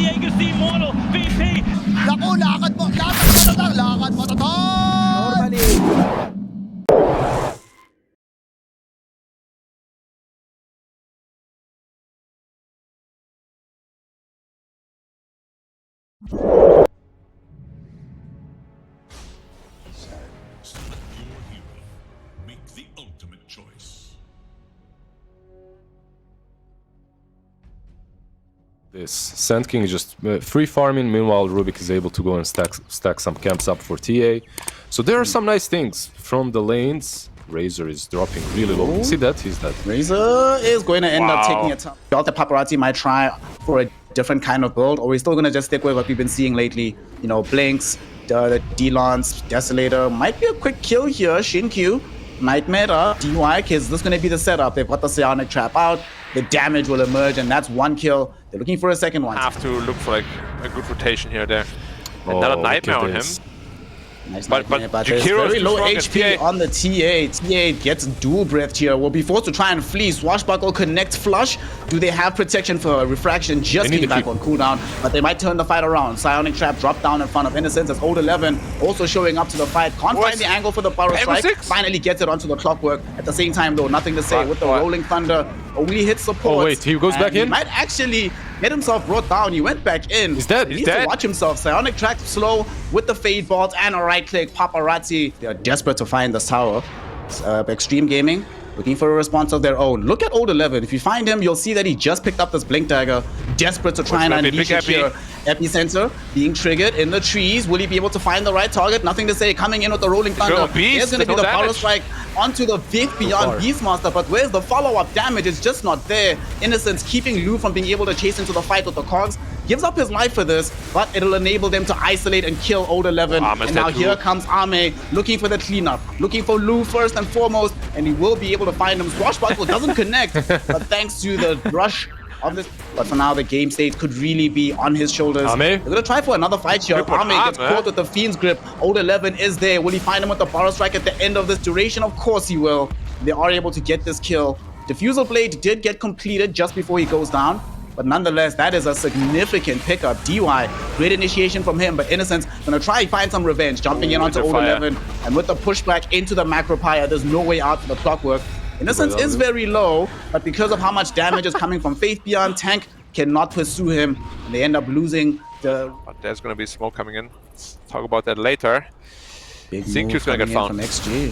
Diego is the immortal VP. Naku, lakad mo tatang, lakad mo tatang! Normally. Make the ultimate choice. This Sand King is just free farming, meanwhile Rubik is able to go and stack some camps up for TA. So there are some nice things from the lanes. Razor is dropping really low. You see that? He's dead. Razor is going to end up taking a turn. Felt that Paparazzi might try for a different kind of build, or we're still going to just stick with what we've been seeing lately. You know, Blinks, the D-Lance, Desolator. Might be a quick kill here. Shinkyu, Nightmare, DY, because this is going to be the setup. They've got the Psionic Trap out. The damage will emerge, and that's one kill. They're looking for a second one. Have to look for like a good rotation here there. Oh, Another Nightmare on him. Nice But Nightmare, but there's Jakiro's very too low strong at HP TA. on the TA. TA gets dual breathed here. Will be forced to try and flee. Swashbuckle, connect, flush. Do they have protection for refraction? Just They need came to back keep- on cooldown, but they might turn the fight around. Psionic Trap drop down in front of Innocence as Old 11 also showing up to the fight. Can't find the angle for the Burrow Strike. 6? Finally gets it onto the Clockwork. At the same time though, nothing to say Right, with the right. Rolling Thunder. Only hit support. Oh, wait, he goes back in? He might actually get himself brought down. He went back in. He's dead. He He's needs to dead. watch himself. Psionic Track slow with the Fade Bolt and a right click. Paparazzi. They are desperate to find this tower. Xtreme Gaming looking for a response of their own. Look at Old 11. If you find him, you'll see that he just picked up this Blink Dagger. Desperate to try and Epi, unleash big it here. Epicenter being triggered in the trees. Will he be able to find the right target? Nothing to say. Coming in with the Rolling Thunder. Beast, There's going to be no the Power damage. Strike onto the Vic beyond Beastmaster. But where's the follow-up damage? It's just not there. Innocence keeping Lu from being able to chase into the fight with the Cogs. Gives up his life for this, but it'll enable them to isolate and kill Old 11. Arme's And now dead too. here comes Arme looking for the cleanup, looking for Lu first and foremost, and he will be able to find him. Swashbuckle doesn't connect, but thanks to the rush of this. But for now, the game state could really be on his shoulders. Arme? They're gonna try for another fight here. Good one, Arme gets Arme. caught with the Fiend's Grip. Old 11 is there. Will he find him with the Power Strike at the end of this duration? Of course he will. They are able to get this kill. Diffusal Blade did get completed just before he goes down. But nonetheless, that is a significant pickup. DY, great initiation from him, but Innocence gonna try and find some revenge, jumping in onto with Old the fire. 11, and with the pushback into the Macropire, there's no way out for the Clockwork. Innocence is very low, but because of how much damage is coming from Faith Beyond, Tank cannot pursue him, and they end up losing the But there's gonna be smoke coming in. Talk about that later. big Xinkyu's move gonna get coming in found. from XG.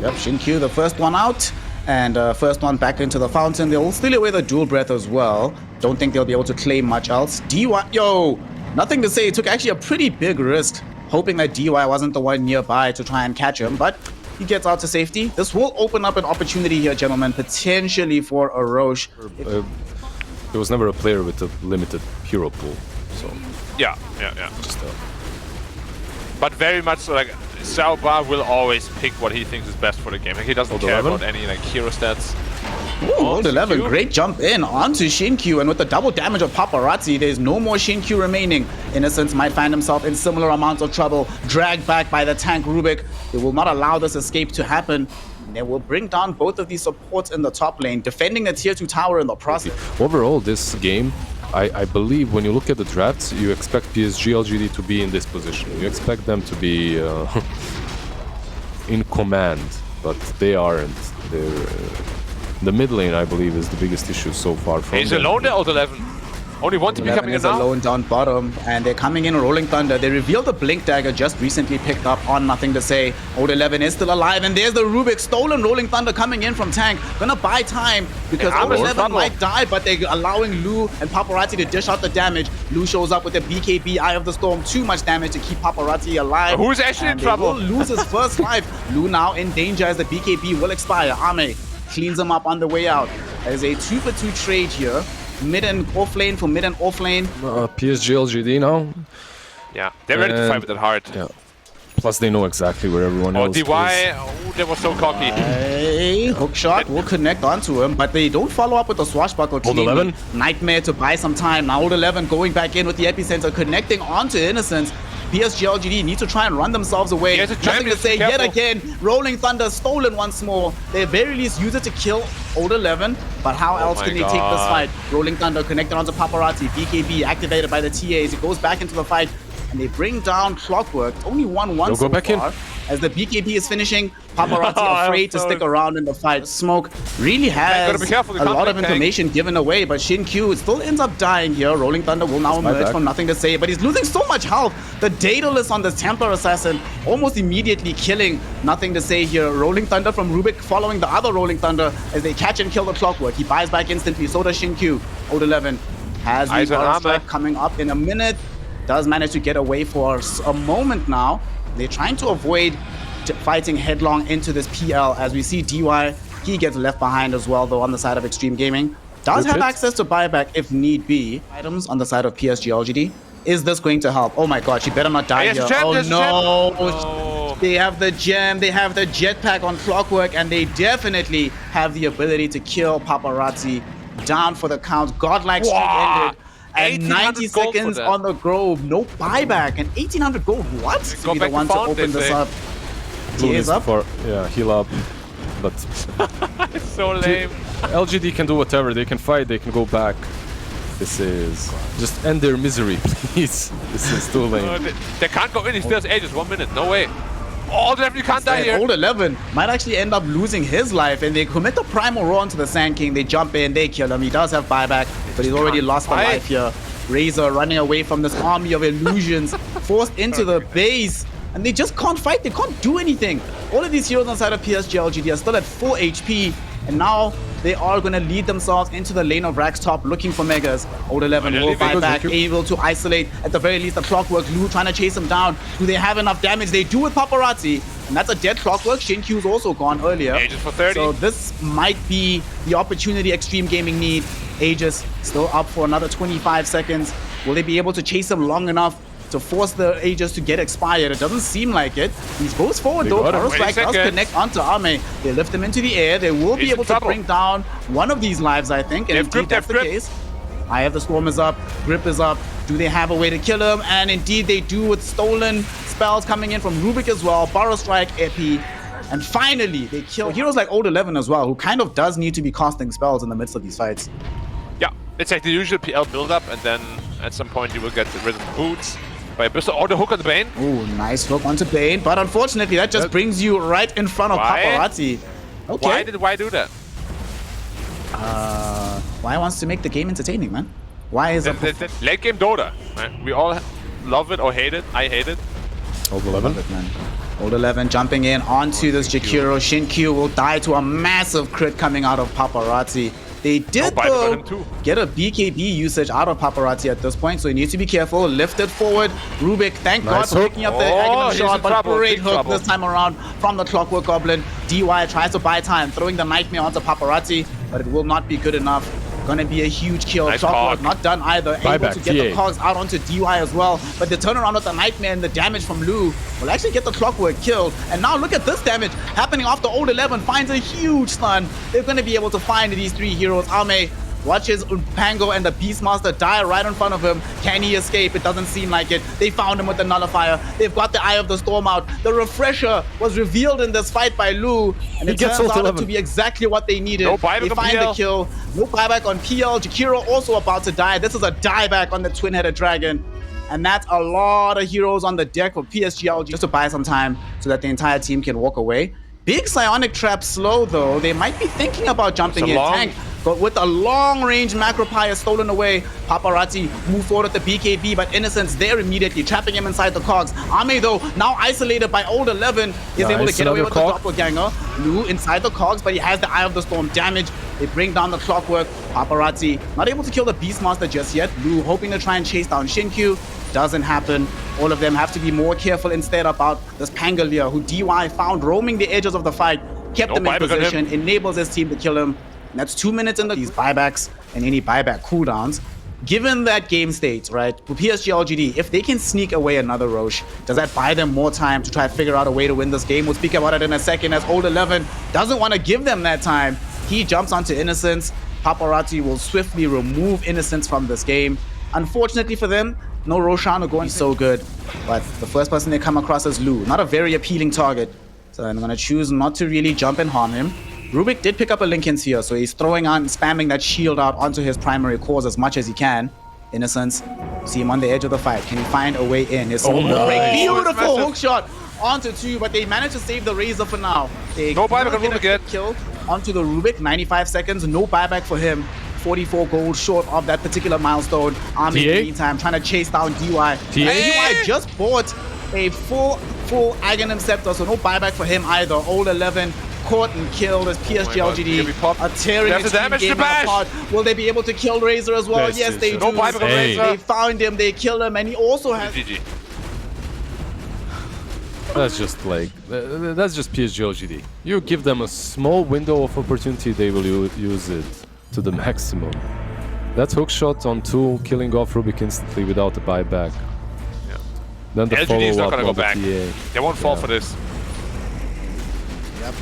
Yep, Shinkyu, the first one out. And first one back into the fountain. They'll steal away the dual breath as well. Don't think they'll be able to claim much else. DY, yo, nothing to say. He took actually a pretty big risk, hoping that DY wasn't the one nearby to try and catch him. But he gets out to safety. This will open up an opportunity here, gentlemen, potentially for a Roche. There was never a player with a limited hero pool, so Yeah. just But very much so, like, Xiaoba will always pick what he thinks is best for the game. Like, he doesn't Old care 11? about any like hero stats. Ooh, Old 11, Shinkyu. great jump in onto Shinkyu, and with the double damage of Paparazzi, there's no more Shinkyu remaining. Innocence might find himself in similar amounts of trouble, dragged back by the tank Rubik. They will not allow this escape to happen. They will bring down both of these supports in the top lane, defending the tier 2 tower in the process. overall, this game, I believe when you look at the drafts, you expect PSG.LGD to be in this position. You expect them to be in command, but they aren't. They're, the mid lane, I believe, is the biggest issue so far. From He's them. alone there, Old 11. Only one to be 11 coming in is now. alone down bottom, and they're coming in Rolling Thunder. They revealed the Blink Dagger just recently picked up on Nothing to Say. Old 11 is still alive, and there's the Rubik stolen Rolling Thunder coming in from Tank. Gonna buy time because Yeah, Old Arme's in 11 trouble. might die, but they're allowing Lu and Paparazzi to dish out the damage. Lu shows up with the BKB Eye of the Storm. Too much damage to keep Paparazzi alive. Who's actually in And they trouble? will lose his first life. Lu now in danger as the BKB will expire. Arme cleans him up on the way out. There's a 2-for-2 trade here. Mid and off lane for mid and off lane. PSG.LGD now. Yeah, they're ready to fight And- with that heart. Yeah. Plus, they know exactly where everyone Oh, else DY, is. oh, that was so cocky. A hook shot will connect onto him, but they don't follow up with the swashbuckle. Old 11? Nightmare to buy some time. Now Old 11 going back in with the epicenter, connecting onto Innocence. PSG.LGD need to try and run themselves away. He has a Nothing champion, to say be yet careful. again. Rolling Thunder stolen once more. They at very least use it to kill Old 11, but how else my can they take this God. fight? Rolling Thunder connected onto Paparazzi. BKB activated by the TAs. It goes back into the fight, and they bring down Clockwork. Only 1-1 so go back in. far. As the BKB is finishing, Paparazzi Oh, afraid to so- stick around in the fight. Smoke really has gotta be careful, they a can't lot of make tank. information given away, but Q still ends up dying here. Rolling Thunder will now emerge back. from nothing to say, but he's losing so much health. The Daedalus on this Templar Assassin almost immediately killing nothing to say here. Rolling Thunder from Rubik following the other Rolling Thunder as they catch and kill the Clockwork. He buys back instantly, so does Q. Old 11 has Eyes on Rebirth armor. Strike coming up in a minute. Does manage to get away for a moment now. They're trying to avoid fighting headlong into this PL as we see DY. He gets left behind as well, though, on the side of Xtreme Gaming. Does have Richard? access to buyback if need be. Items on the side of PSG.LGD. Is this going to help? Oh my god, she better not die Hey, here. there's a gem, Oh there's a no. gem. No. They have the gem, they have the jetpack on Clockwork, and they definitely have the ability to kill Paparazzi. Down for the count. Godlike streak Wow. ended. And 90 1800 gold for seconds that. on the Grove. No buyback. And 1800 gold. What? To Go be back the to one to Found, open they this say. up. Blue He needs is up. for heal up, but It's so lame. LGD can do whatever. They can fight. They can go back. This is just end their misery, please. This is too lame. They can't go in. He still has ages. 1 minute. No way. Oh, you can't die And here. Old 11 might actually end up losing his life, and they commit the primal roar onto the Sand King. They jump in, they kill him. He does have buyback, but he's already lost a fight. life here. Razor running away from this army of illusions, forced into the base, and they just can't fight. They can't do anything. All of these heroes on the side of PSG.LGD are still at full HP, and now they are going to lead themselves into the lane of Rax top looking for Megas. Old 11 they're will leaving. fight back, able to isolate at the very least the Clockwork. Lu trying to chase him down. Do they have enough damage? They do with Paparazzi, and that's a dead Clockwork. Q's also gone earlier. Aegis for 30. So this might be the opportunity Xtreme Gaming need. Aegis still up for another 25 seconds. Will they be able to chase him long enough to force the Aegis to get expired? It doesn't seem like it. He goes forward They though. got him. Power Strike 20 does seconds. connect onto Ame. They lift him into the air. They will be He's in able to trouble. bring down one of these lives, I think. And They have indeed, grip, they that's have the grip. case. Eye of the Storm is up. Grip is up. Do they have a way to kill him? And indeed they do, with stolen spells coming in from Rubik as well. Power Strike, Epi. And finally, they kill heroes like Old 11 as well, who kind of does need to be casting spells in the midst of these fights. Yeah, it's like the usual PL build-up, and then at some point you will get rid of the boots by a pistol or the hook on the Bane. Oh, nice hook onto Bane. But unfortunately, that just brings you right in front of Why? Paparazzi. Okay. Why do that? Why wants to make the game entertaining, man? Why is it? Late game Dota. Right? We all love it or hate it. I hate it. Old 11. Man. Old 11 jumping in onto this Jakiro. Q will die to a massive crit coming out of Paparazzi. They did, buyback on though, him too. get a BKB usage out of Paparazzi at this point, so you need to be careful. Lift it forward. Rubik, thank God Nice for hook. picking up the Oh, Agamemnon he's shot, in but trouble, great big hook trouble. this time around from the Clockwork Goblin. DY tries to buy time, throwing the Nightmare onto Paparazzi, but it will not be good enough. Gonna be a huge kill. Nice Clockwork hog. not done either. Able Buyback, to get the TA. cogs out onto DY as well, but the turnaround with the Nightmare and the damage from Lu will actually get the Clockwork killed. And now look at this damage happening after Old 11 finds a huge stun. They're gonna be able to find these three heroes. Ame watches Pango and the Beastmaster die right in front of him. Can he escape? It doesn't seem like it. They found him with the Nullifier. They've got the Eye of the Storm out. The Refresher was revealed in this fight by Lu, and He it gets turns ult out 11. to be exactly what they needed. No buyback They on find the PL. kill. No buyback on PL. Jakiro also about to die. This is a dieback on the Twin-Headed Dragon. And that's a lot of heroes on the deck for PSG.LGD just to buy some time so that the entire team can walk away. Big Psionic Trap slow, though. They might be thinking about jumping It's a in. long- Tank, but with a long-range Macropire stolen away, Paparazzi move forward with the BKB, but Innocence there immediately, trapping him inside the cogs. Ame, though, now isolated by Old 11, is able to Nice, get away with another the cog. doppelganger. Lu inside the cogs, but he has the Eye of the Storm damage. They bring down the Clockwork. Paparazzi not able to kill the Beastmaster just yet. Lu hoping to try and chase down Q. Doesn't happen. All of them have to be more careful instead about this Pangolier, who DY found roaming the edges of the fight, kept No him in buyback on him. position, enables his team to kill him. And that's 2 minutes into these buybacks and any buyback cooldowns. Given that game state, right, for PSG.LGD, if they can sneak away another Roche, does that buy them more time to try to figure out a way to win this game? We'll speak about it in a second, as Old 11 doesn't want to give them that time. He jumps onto Innocence. Paparazzi will swiftly remove Innocence from this game. Unfortunately for them, no Roshan or going so good. But the first person they come across is Lu. Not a very appealing target. So I'm going to choose not to really jump and harm him. Rubik did pick up a Linken's here, so he's throwing on, spamming that shield out onto his primary cores as much as he can. Innocence, see him on the edge of the fight. Can he find a way in? His solo break. Beautiful hook shot onto 2, but they managed to save the Razor for now. They No buyback on Rubik yet. Kill onto the Rubik, 95 seconds, no buyback for him. 44 gold short of that particular milestone. Army in the meantime trying to chase down DY. DY just bought a full Aghanim Scepter, so no buyback for him either. Old 11 caught and killed as PSG.LGD are tearing his game apart. Will they be able to kill Razor as well? Yes, they do. No buyback on Razor. They found him, they killed him, and he also has... GG. That's just like, that's just PSG.LGD. You give them a small window of opportunity, they will use it to the maximum. That hook shot on 2, killing off Rubik instantly without a buyback. Yeah. Then the LGD is not follow-up gonna go on back. the TA. They won't fall for this. Yep.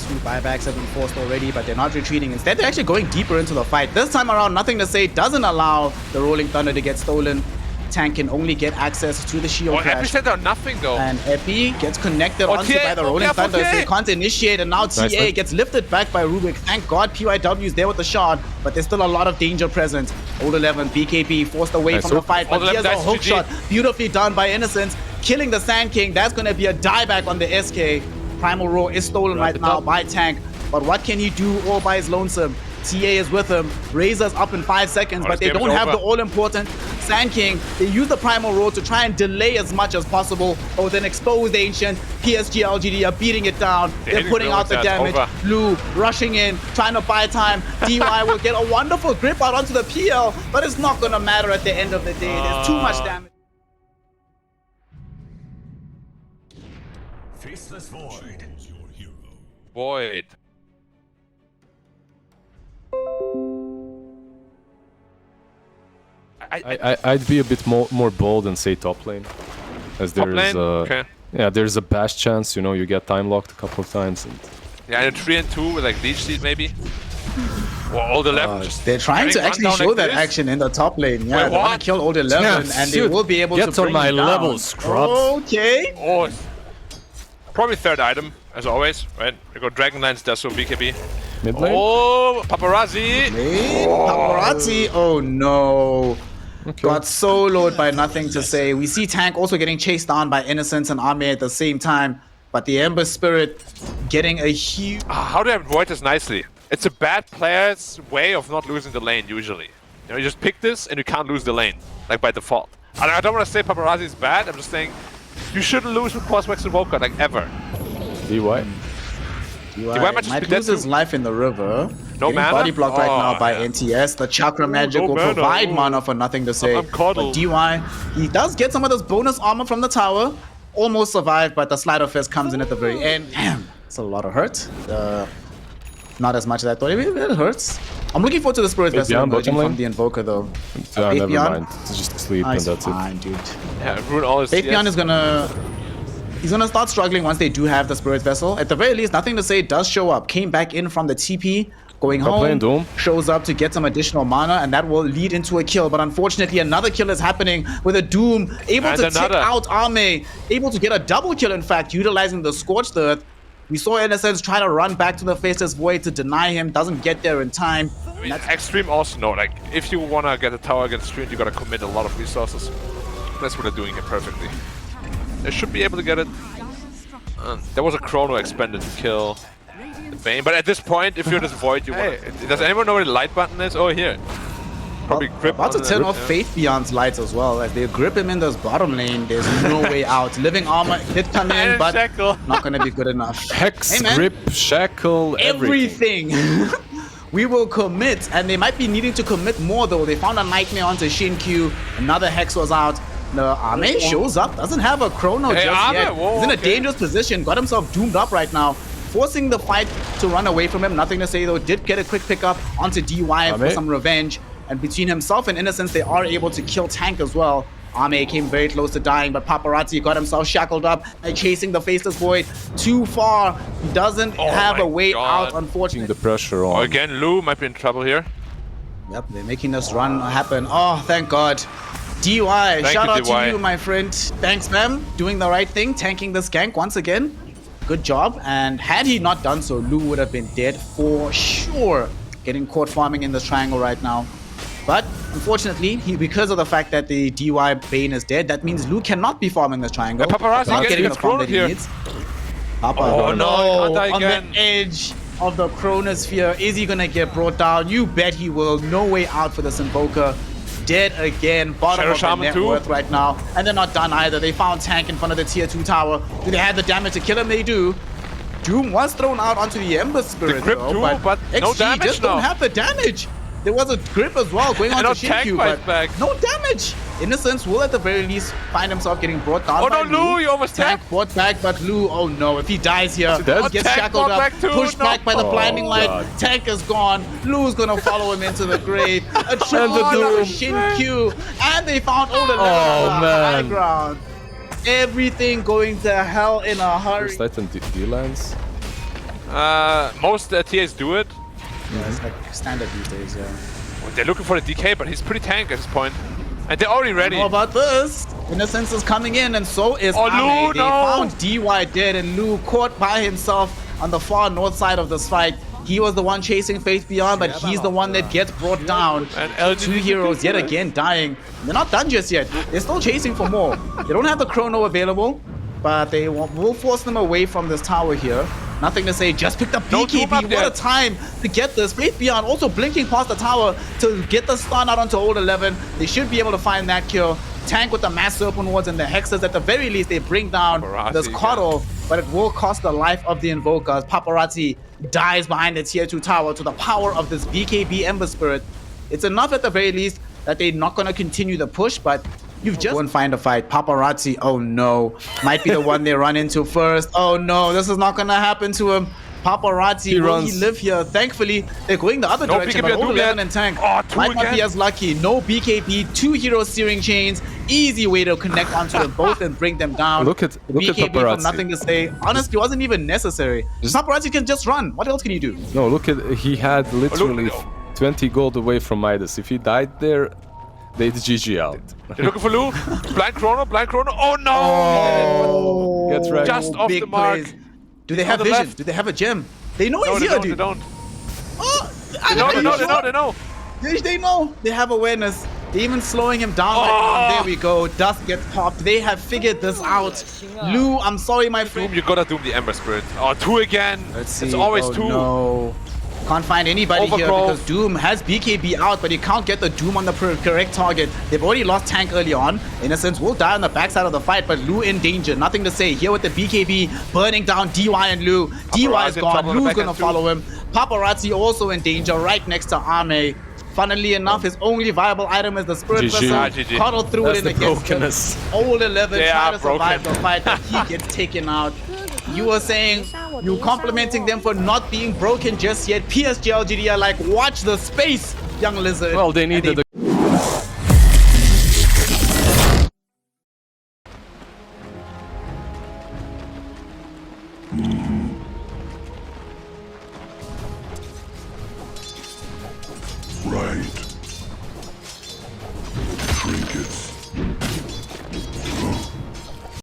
2 buybacks have been forced already, but they're not retreating. Instead, they're actually going deeper into the fight. This time around, Nothing to Say doesn't allow the Rolling Thunder to get stolen. Tank can only get access to the shield crash. Epi said they're nothing though. And Epi gets connected onto by the Rolling Thunder, so they can't initiate, and now TA gets lifted back by Rubik. Thank God PYW is there with the shard, but there's still a lot of danger present. Old 11, BKB forced away from the fight, but here's a hook shot, beautifully done by Innocence, killing the Sand King. That's going to be a dieback on the SK. Primal Roar is stolen right now by Tank, but what can he do all by his lonesome? TA is with him. Razor's up in 5 seconds, but they don't have the all-important Sand King. They use the Primal Roar to try and delay as much as possible, but then expose the Ancient. PSG.LGD are beating it down. They're putting out the damage. Blue rushing in, trying to buy time. DY will get a wonderful grip out onto the PL, but it's not going to matter at the end of the day. There's too much damage. Faceless Void. Choose your hero. Void. I'd be a bit more bold and say top lane, as there's a bash chance. You know, you get time locked a couple of times. And yeah, and a 3 and 2 with like Leech Seed maybe. Well, Old 11 just they're trying to actually show that action in the top lane. Yeah, wait, they want to kill Old 11, and they will be able to bring on my him down. level, scrubs. Okay. Oh, probably third item as always, right? We go Dragonlance, Dasu, BKB. Mid lane? Oh, Paparazzi! Hey, Paparazzi! Oh no. Okay. Got soloed by Nothing to Say. We see Tank also getting chased down by Innocence and Ame at the same time. But the Ember Spirit getting a huge... How do I avoid this nicely? It's a bad player's way of not losing the lane, usually. You know, you just pick this and you can't lose the lane, like by default. And I don't want to say Paparazzi is bad, I'm just saying you shouldn't lose with Crosswax and Volca, like ever. DY? DY might lose his life in the river. No mana? Body blocked right now by NTS. The Chakra Magic will provide mana for Nothing to Say. But DY, he does get some of this bonus armor from the tower. Almost survived, but the Sleight of Fist comes in at the very end. Damn, it's a lot of hurt. Not as much as I thought. It hurts. I'm looking forward to the Spirit Vessel emerging from the Invoker, though. Never mind. It's just sleep and that's fine, it. Dude. Yeah, ruin all his Faithion is gonna... He's gonna start struggling once they do have the Spirit Vessel. At the very least, Nothing to Say does show up. Came back in from the TP, going home, shows up to get some additional mana, and that will lead into a kill. But unfortunately, another kill is happening with a Doom able to take out Ame, able to get a double kill, in fact, utilizing the Scorched Earth. We saw Innocence try to run back to the Faceless Void to deny him, doesn't get there in time. I mean, Xtreme also know, like, if you want to get a tower against Xtreme, you got to commit a lot of resources. That's what they're doing here perfectly. They should be able to get it. There was a Chrono expended to kill the Bane, but at this point, if you're this Void, you want to... Does anyone know where the light button is? Oh, here. Probably grip about to turn off Faith Beyond's lights as well. As they grip him in this bottom lane, there's no way out. Living Armor did come in, but not going to be good enough. Hex, grip, shackle, everything. We will commit, and they might be needing to commit more though. They found a Nightmare onto Shin-Q. Another Hex was out. The Ame shows up, doesn't have a Chrono just yet. He's in a dangerous position, got himself doomed up right now, forcing the fight to run away from him. Nothing to Say though, did get a quick pickup onto DY for some revenge. And between himself and Innocence, they are able to kill Tank as well. Ame came very close to dying, but Paparazzi got himself shackled up and chasing the Faceless Void too far. He doesn't have a way out, unfortunately. The pressure on. Oh, again, Lu might be in trouble here. Yep, they're making this run happen. Oh, thank God. DY, Thank shout you, out DY. to you, my friend. Thanks, ma'am. Doing the right thing, tanking this gank once again. Good job. And had he not done so, Lu would have been dead for sure. Getting caught farming in this triangle right now. But unfortunately, because of the fact that the DY Bane is dead, that means Lu cannot be farming this triangle. Yeah, Paparazzi Not again getting the gets farm that cornered he here. needs. Papa, Oh, no, I can't die on again. the edge of the Chronosphere. Is he gonna get brought down? You bet he will. No way out for this Invoker. Dead again. Bottom Shadow of the Shaman net too. worth right now. And they're not done either. They found Tank in front of the tier 2 tower. Do they have the damage to kill him? They do. Doom was thrown out onto the Ember Spirit, grip though, too, but XG no damage just now. don't have the damage. There was a grip as well going on And to no tank Shinkyu, fight but back. no damage. Innocence will at the very least find himself getting brought down. Oh by no, Lu, you almost Tank tapped. brought back, but Lu, oh no, if he dies here, dead? he gets Tank shackled brought up, back too, pushed no. back by the blinding light. God. Tank is gone. Lu's gonna follow him into the grave. A triple the kill for Doom. Shinkyu, and they found all the Oh, high man. ground. Everything going to hell in a hurry. First Titan D-Lands. Most TAs do it. Yeah, it's like standard these days, yeah. They're looking for the DK, but he's pretty tank at this point. And they're already ready. How about this? Innocence is coming in, and so is Oh, Ame. Lu, They no. found DY dead, and Lu caught by himself on the far north side of this fight. He was the one chasing Faith Beyond, but he's the one that gets brought down. And LGD Two heroes yet again dying. They're not done just yet. They're still chasing for more. They don't have the chrono available, but they will force them away from this tower here. Nothing to say, just pick up No Doom BKB. up What a yet. time to get this. Faith Beyond also blinking past the tower to get the stun out onto Old 11. They should be able to find that kill. Tank with the Mass Serpent Wards and the Hexes. At the very least, they bring down Paparazzi this again. Coddle, but it will cost the life of the Invokers. Paparazzi dies behind the tier 2 tower to the power of this BKB Ember Spirit. It's enough at the very least that they're not going to continue the push, but you've just won't find a fight. Paparazzi, oh no, might be the one they run into first. Oh no, this is not going to happen to him. Paparazzi, will he runs. live here? Thankfully, they're going the other No direction, BKB but at Old Doom 11 yet. and Tank Oh, two might not be again. as lucky. No BKB, 2 hero searing chains. Easy way to connect onto them both and bring them down. Look at BKB Paparazzi. from nothing to say. Honestly, wasn't even necessary. Paparazzi can just run. What else can you do? No, look at he had literally look. 20 gold away from Midas. If he died there, they'd GG out. They're looking for Lu. Blind Chrono, Blind Chrono. Oh no! Oh, Get wrecked. Just off big the mark. plays. Do they have the vision? left. Do they have a gem? They know No, he's they here, don't, they dude. don't. Oh, They know, they know, they know, they know. They know. They have awareness. They're even slowing him down. Like, Oh. there we go. Dust gets popped. They have figured this out. Lu, I'm sorry, my friend. Doom, you gotta Doom the Ember Spirit. Oh, 2 again. Let's It's see. always Oh, 2. No. Can't find anybody here Overgrowth. because Doom has BKB out, but he can't get the Doom on the correct target. They've already lost Tank early on. Innocence will die on the backside of the fight, but Lu in danger. Nothing to say. Here with the BKB burning down DY and Lu. DY is in gone. trouble on the Lu's back gonna end too. follow him. Paparazzi also in danger right next to Ame. Funnily enough, his only viable item is the Spirit GG. Vessel. Ah, GG. Coddle threw That's it in the against him. brokenness. Old 11 They try are to survive broken. the fight, but he gets taken out. You were saying you complimenting them for not being broken just yet. PSG.LGD are like, watch the space, young Lizzard. Well, they And needed the Right.